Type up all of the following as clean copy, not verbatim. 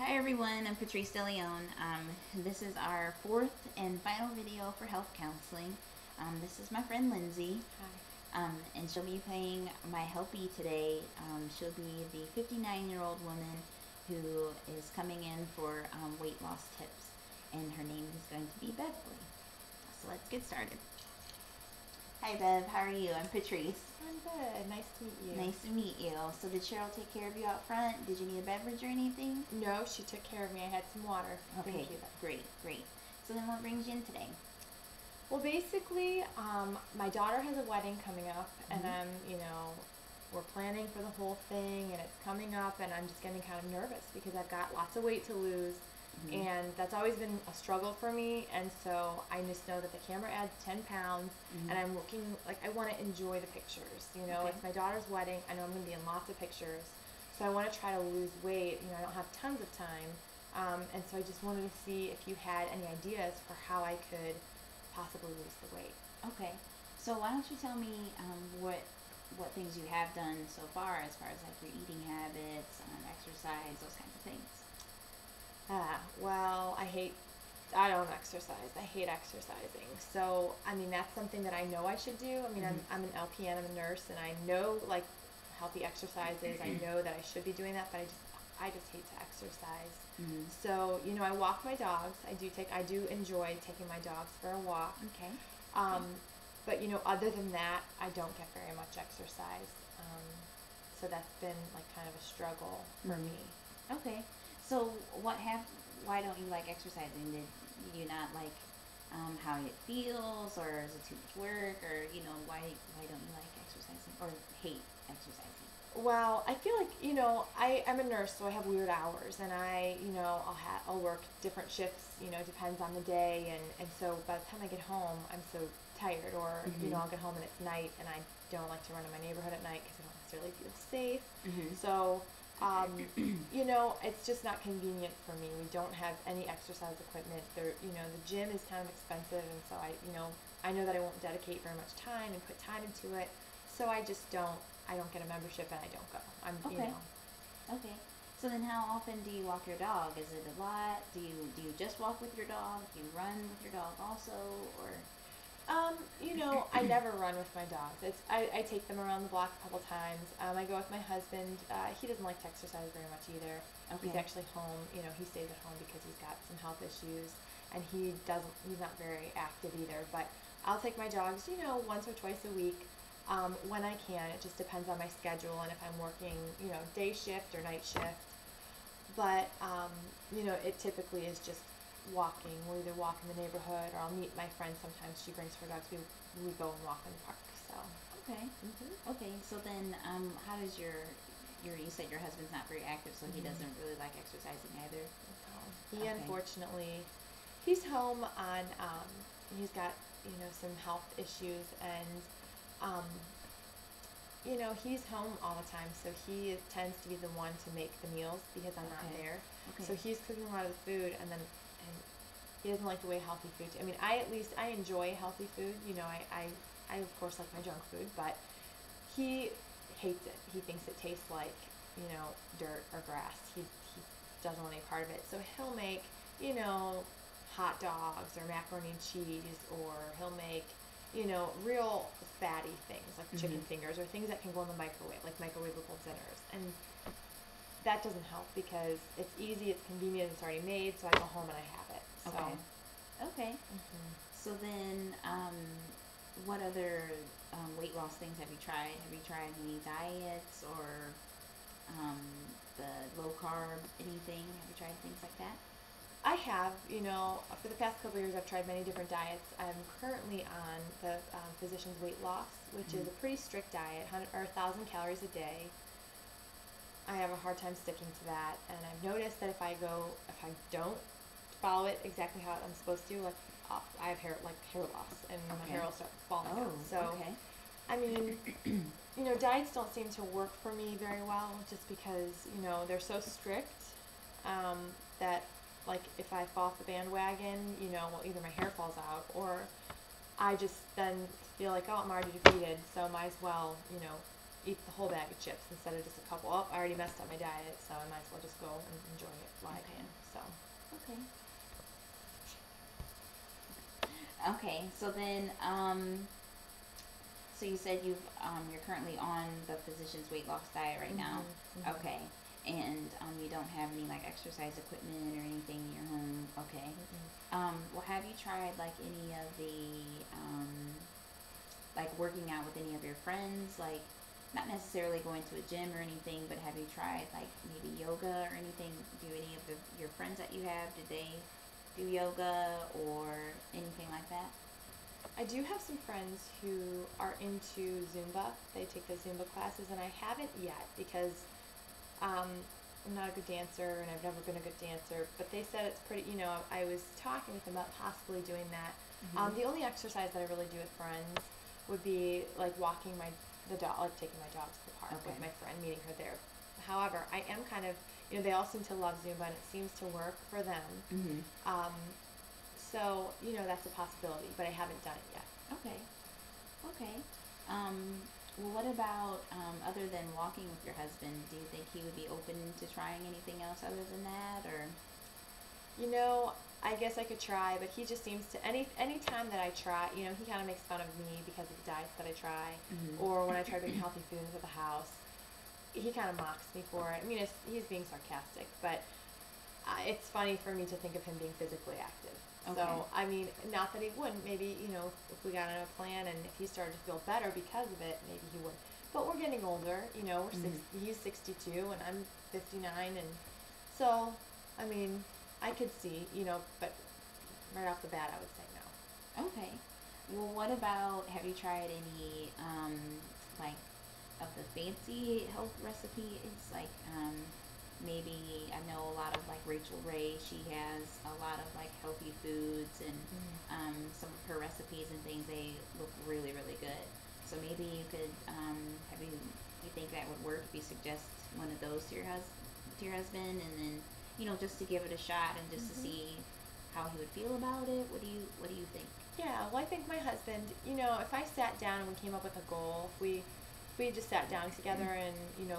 Hi everyone, I'm Patrice DeLeon. This is our fourth and final video for health counseling. This is my friend Lindsay. Hi. And she'll be playing my helpie today. She'll be the 59-year-old woman who is coming in for weight loss tips. And her name is going to be Beverly. So let's get started. Hi Bev, how are you? I'm Patrice. I'm good. Nice to meet you. Nice to meet you. So did Cheryl take care of you out front? Did you need a beverage or anything? No, she took care of me. I had some water. Okay, Thank you. great. So then what brings you in today? Well, basically, my daughter has a wedding coming up, and we're planning for the whole thing, and it's coming up, and I'm just getting kind of nervous because I've got lots of weight to lose, and that's always been a struggle for me, and so I just know that the camera adds 10 pounds, and I'm looking, like, I want to enjoy the pictures, It's my daughter's wedding. I know I'm going to be in lots of pictures, so I want to try to lose weight. I don't have tons of time, and so I just wanted to see if you had any ideas for how I could possibly lose the weight. Okay, so why don't you tell me what things you have done so far as like your eating habits, exercise, those kinds of things. Well, I don't exercise. I hate exercising. So, that's something that I know I should do. I'm an LPN, I'm a nurse, and I know, like, healthy exercises. I know that I should be doing that, but I just hate to exercise. So, I walk my dogs. I do enjoy taking my dogs for a walk. Okay. But, other than that, I don't get very much exercise. So that's been, like, kind of a struggle for me. Okay. So why don't you like exercising? Did you not like how it feels, or is it too much work, or why don't you like exercising or hate exercising? Well, I feel like, I'm a nurse, so I have weird hours, and I'll work different shifts, depends on the day, and so by the time I get home, I'm so tired, or, I'll get home and it's night, and I don't like to run in my neighborhood at night because I don't necessarily feel safe. So, it's just not convenient for me. We don't have any exercise equipment. The gym is kind of expensive, and so I know that I won't dedicate very much time and put time into it, so I don't get a membership, and I don't go. Okay. So then how often do you walk your dog? Is it a lot? Do you just walk with your dog? Do you run with your dog also, or? I never run with my dogs. I take them around the block a couple times. I go with my husband. He doesn't like to exercise very much either. Okay. He's actually home. He stays at home because he's got some health issues, and he's not very active either. But I'll take my dogs, once or twice a week, when I can. It just depends on my schedule and if I'm working, day shift or night shift. But, it typically is just walking. We'll either walk in the neighborhood, or I'll meet my friend. Sometimes she brings her dogs. We go and walk in the park. So Okay. Okay. So then, how does you said your husband's not very active, so he doesn't really like exercising either. He Okay. unfortunately, he's home on. He's got some health issues, and he's home all the time, so he tends to be the one to make the meals because I'm not there. Okay. So he's cooking a lot of the food, and he doesn't like the way healthy food. I enjoy healthy food. I of course like my junk food, but he hates it. He thinks it tastes like dirt or grass. He doesn't want any part of it. So he'll make hot dogs or macaroni and cheese, or he'll make real fatty things like chicken fingers, or things that can go in the microwave, like microwavable dinners. And that doesn't help because it's easy, it's convenient, it's already made, so I go home and I have it. So. Okay. So then, what other weight loss things have you tried? Have you tried any diets, or the low carb, anything? Have you tried things like that? I have, for the past couple of years, I've tried many different diets. I'm currently on the Physicians Weight Loss, which is a pretty strict diet, 1,000 calories a day. I have a hard time sticking to that, and I've noticed that if I don't follow it exactly how I'm supposed to, like, I have hair loss, and my hair will start falling out. So, diets don't seem to work for me very well, just because, they're so strict, that, like, if I fall off the bandwagon, either my hair falls out, or I just then feel like, oh, I'm already defeated, so I might as well, eat the whole bag of chips instead of just a couple. Oh, I already messed up my diet, so I might as well just go and enjoy it why I Okay. can. So Okay. Okay. So then, so you said you're currently on the physician's weight loss diet right now. mhm. Okay. And you don't have any like exercise equipment or anything in your home. Okay. Well, have you tried like any of the like working out with any of your friends? Like, not necessarily going to a gym or anything, but have you tried like maybe yoga or anything? Do any of your friends that you have, did they do yoga or anything like that? I do have some friends who are into Zumba. They take the Zumba classes, and I haven't yet because I'm not a good dancer, and I've never been a good dancer. But they said it's pretty. I was talking with them about possibly doing that. Mm-hmm. The only exercise that I really do with friends would be like walking the dog, like taking my dog to the park with Okay. my friend, meeting her there. However, I am kind of, they all seem to love Zumba, and it seems to work for them. Mm-hmm. Um, so, that's a possibility, but I haven't done it yet. Okay. Okay. Well, what about other than walking with your husband? Do you think he would be open to trying anything else other than that, or? I guess I could try, but he just seems to any time that I try, he kind of makes fun of me because of the diets that I try, Mm-hmm. or when I try bringing healthy food into the house, he kind of mocks me for it. I mean, he's being sarcastic, but it's funny for me to think of him being physically active. Okay. So, I mean, not that he wouldn't. Maybe, if we got on a plan and if he started to feel better because of it, maybe he would. But we're getting older, he's 62 and I'm 59, and so, I mean, I could see, but right off the bat, I would say no. Okay. Well, what about, have you tried any, like, of the fancy health recipes? Like, maybe, I know a lot of, like, Rachel Ray, she has a lot of, like, healthy foods, and, some of her recipes and things, they look really, really good. So maybe you could, you think that would work if you suggest one of those to your husband, and then, just to give it a shot and just to see how he would feel about it? What do you think? Yeah, well, I think my husband, if I sat down and we came up with a goal, if we just sat down together and,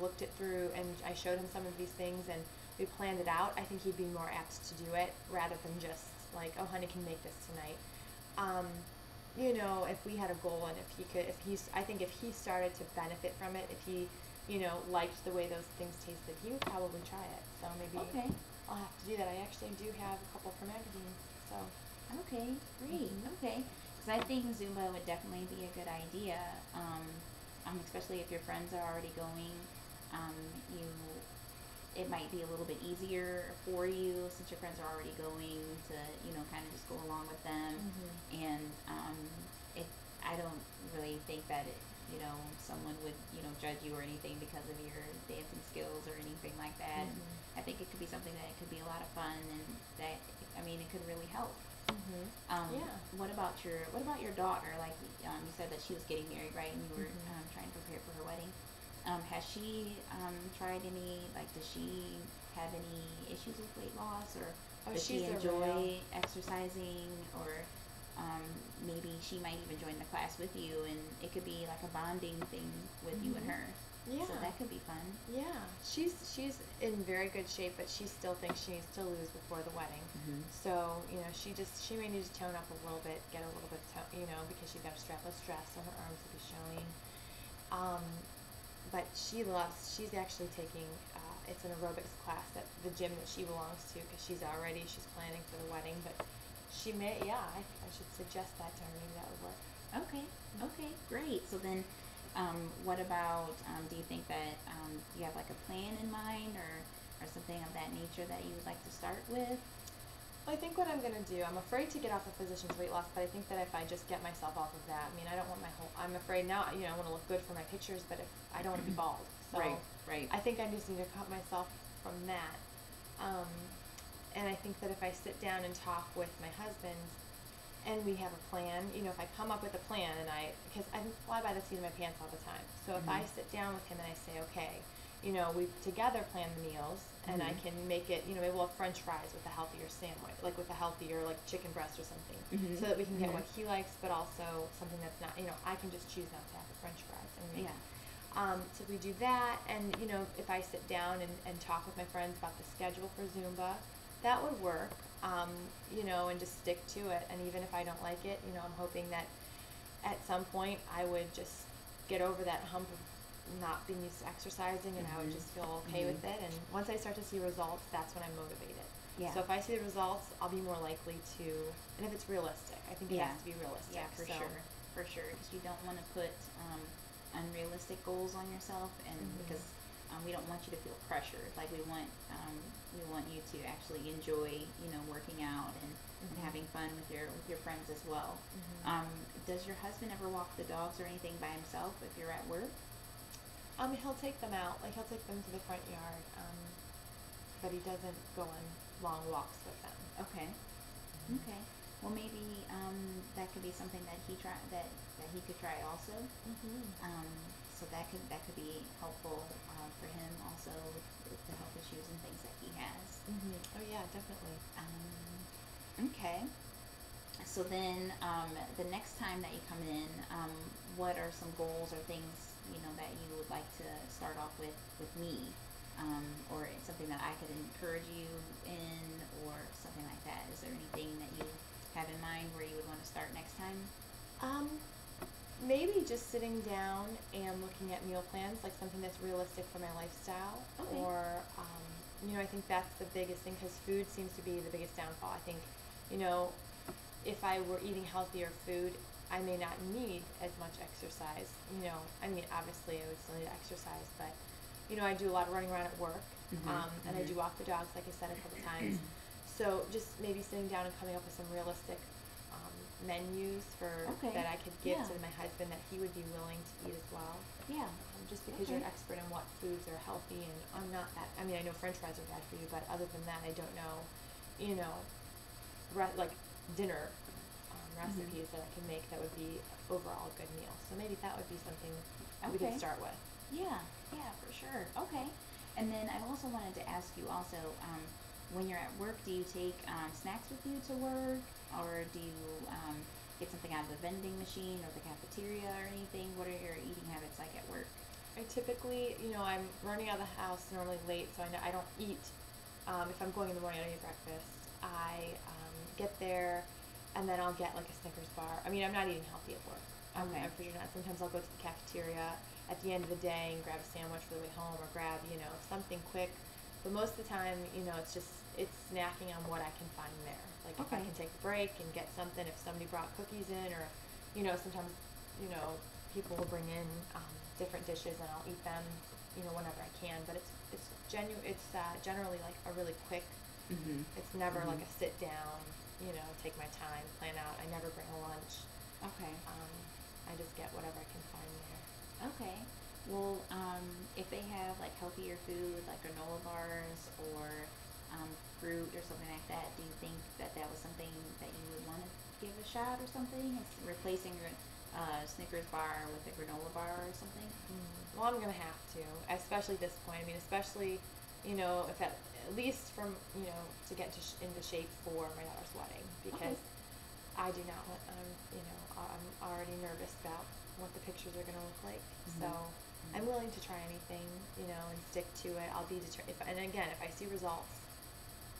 looked it through, and I showed him some of these things and we planned it out, I think he'd be more apt to do it rather than just like, oh, honey, can make this tonight. If we had a goal, and I think if he started to benefit from it, if he, liked the way those things tasted, he would probably try it. So maybe Okay. I'll have to do that. I actually do have a couple for magazines, so. Okay, great. Okay, because I think Zumba would definitely be a good idea. Especially if your friends are already going. You, it might be a little bit easier for you since your friends are already going to, kind of just go along with them. And I don't really think that someone would judge you or anything because of your dancing skills or anything like that. I think it could be something that it could be a lot of fun, and that it could really help. Yeah. What about your daughter? Like, you said that she was getting married, right? And you were trying to prepare for her wedding. Has she tried any? Like, does she have any issues with weight loss, or does she enjoy exercising? Or maybe she might even join the class with you, and it could be like a bonding thing with you and her. Yeah. So that could be fun. Yeah, she's in very good shape, but she still thinks she needs to lose before the wedding. So she may need to tone up a little bit, get a little bit, because she's got a strapless dress, so her arms will be showing. But she's actually taking, it's an aerobics class at the gym that she belongs to, because she's planning for the wedding. But she may, I should suggest that to her. Maybe that would work. Okay, great. So then, what about, do you think that you have like a plan in mind, or something of that nature that you would like to start with? Well, I think what I'm going to do, I'm afraid to get off the physician's weight loss, but I think that if I just get myself off of that, I don't want I'm afraid now, I want to look good for my pictures, but if I don't want to be bald. So Right. I think I just need to cut myself from that. And I think that if I sit down and talk with my husband and we have a plan, if I come up with a plan, because I fly by the seat of my pants all the time. So if I sit down with him and I say, okay, we together plan the meals, and I can make it, maybe we'll have French fries with a healthier sandwich, like with a healthier, like chicken breast or something, so that we can get what he likes, but also something that's not, I can just choose not to have the French fries and make So we do that, and if I sit down and talk with my friends about the schedule for Zumba, that would work. And just stick to it. And even if I don't like it, I'm hoping that at some point I would just get over that hump of not being used to exercising, and I would just feel okay with it. And once I start to see results, that's when I'm motivated. Yeah. So if I see the results, I'll be more likely to, and if it's realistic, I think it has to be realistic. Yeah, for sure, because you don't want to put unrealistic goals on yourself, and because we don't want you to feel pressured. Like we want you to actually enjoy, working out and having fun with your friends as well. Does your husband ever walk the dogs or anything by himself if you're at work? He'll take them out, like he'll take them to the front yard, but he doesn't go on long walks with them. Okay. Okay. Well, maybe that could be something that he could try also. So that could be helpful for him also with the health issues and things that he has. Oh yeah, definitely. Okay. So then, the next time that you come in, what are some goals or things that you would like to start off with me, or something that I could encourage you in, or something like that? Is there anything that you have in mind where you would want to start next time? Maybe just sitting down and looking at meal plans, like something that's realistic for my lifestyle. Okay. Or, I think that's the biggest thing, because food seems to be the biggest downfall. I think, if I were eating healthier food, I may not need as much exercise. Obviously I would still need to exercise, but, I do a lot of running around at work, and I do walk the dogs, like I said, a couple times. So just maybe sitting down and coming up with some realistic menus that I could give to my husband that he would be willing to eat as well. Yeah. Just because you're an expert in what foods are healthy, and I'm not that. I mean, I know French fries are bad for you, but other than that, I don't know, like dinner recipes that I can make that would be overall a good meal. So maybe that would be something we could start with. Yeah, for sure. Okay. And then I also wanted to ask you also, when you're at work, do you take snacks with you to work, or do you get something out of the vending machine or the cafeteria or anything? What are your eating habits like at work? I typically, I'm running out of the house normally late, so I don't eat. If I'm going in the morning, I don't eat breakfast. I get there, and then I'll get like a Snickers bar. I mean, I'm not eating healthy at work. I'm for sure not. Sometimes I'll go to the cafeteria at the end of the day and grab a sandwich for the way home, or grab, something quick. But most of the time, it's snacking on what I can find there. Like if I can take a break and get something, if somebody brought cookies in, or, sometimes, people will bring in different dishes, and I'll eat them, whenever I can. But it's generally like a really quick. It's never like a sit down, take my time, plan out. I never bring a lunch. Okay. I just get whatever I can find there. Okay. Well, if they have like healthier food, like granola bars or fruit or something like that, do you think that was something that you would want to give a shot or something? It's replacing your Snickers bar with a granola bar or something? Well, I'm going to have to, especially at this point. I mean, especially, if at least from, to get into shape for my daughter's wedding, because I do not want, I'm already nervous about what the pictures are going to look like. So I'm willing to try anything, and stick to it. I'll be determined. And again, if I see results,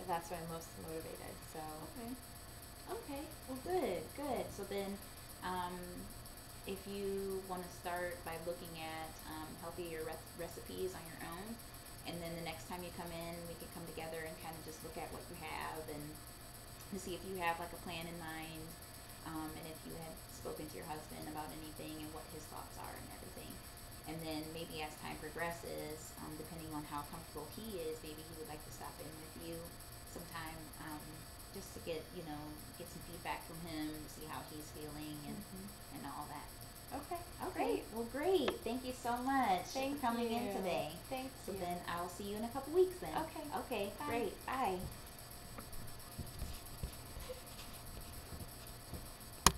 that's when I'm most motivated. So. Okay. Well, good. So then, if you want to start by looking at healthier recipes on your own, and then the next time you come in, we can come together and kind of just look at what you have and to see if you have like a plan in mind, and if you have spoken to your husband about anything and what his thoughts are and everything. And then maybe as time progresses, depending on how comfortable he is, maybe he would like to stop in with you sometime, just to get some feedback from him, see how he's feeling and all that. Okay. Great. Well, great. Thank you so much for coming in today. Thanks. So then I'll see you in a couple weeks then. Okay. Okay. Bye. Great. Bye.